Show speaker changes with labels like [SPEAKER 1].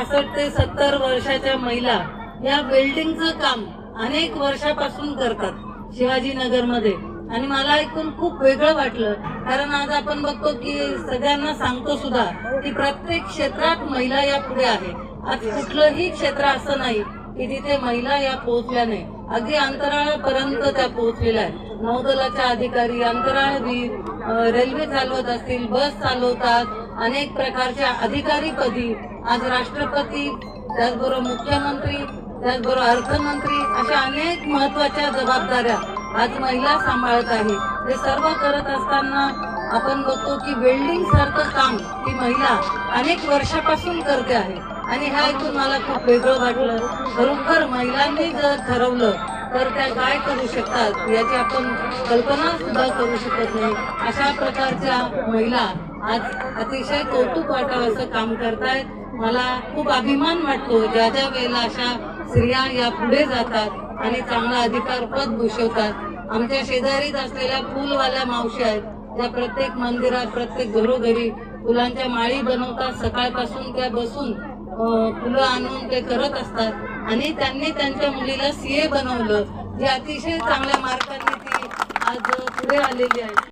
[SPEAKER 1] 65 ते 70 वर्षाच्या महिला या बिल्डिंगचं काम अनेक वर्षापासून करतात शिवाजीनगरमध्ये आणि मला ऐकून खूप वेगळं वाटलं. कारण आज आपण बघतो की सगळ्यांना सांगतो सुद्धा की प्रत्येक क्षेत्रात महिला या पुढे आहे. आज कुठलंही क्षेत्र असं नाही की तिथे महिला या पोहोचल्या नाही. अगदी अंतराळापर्यंत त्या पोहोचलेल्या आहेत. नौदलाच्या अधिकारी, अंतराळवीर, रेल्वे चालवत असतील, बस चालवतात, अनेक प्रकारच्या अधिकारीपदी आज राष्ट्रपती, त्याचबरोबर मुख्यमंत्री, त्याचबरोबर अर्थमंत्री अशा अनेक महत्वाच्या जबाबदाऱ्या आज महिला सांभाळत आहे. हे सर्व करत असताना आपण बघतो की वेल्डिंग सारखं काम ही महिला अनेक वर्षापासून करते आहे आणि हे ऐकून मला खूप वेगळं वाटलं. खरोखर महिलांनी जर ठरवलं तर त्या काय करू शकतात याची आपण कल्पना सुद्धा करू शकत नाही. अशा प्रकारच्या महिला आज अतिशय कौतुक वाटावं असं काम करतायत. मला खूप अभिमान वाटतो ज्या ज्या वेळेला अशा स्त्रिया या पुढे जातात आणि चांगला अधिकार पद भूषवतात. आमच्या शेजारीच असलेल्या फुलवाल्या मावशी आहेत त्या प्रत्येक मंदिरात, प्रत्येक घरोघरी फुलांच्या माळी बनवतात. सकाळपासून त्या बसून फुलं आणून ते करत असतात आणि त्यांनी त्यांच्या मुलीला सीए बनवलं. जे अतिशय चांगल्या मार्कांनी ती आज पुढे आलेली आहे.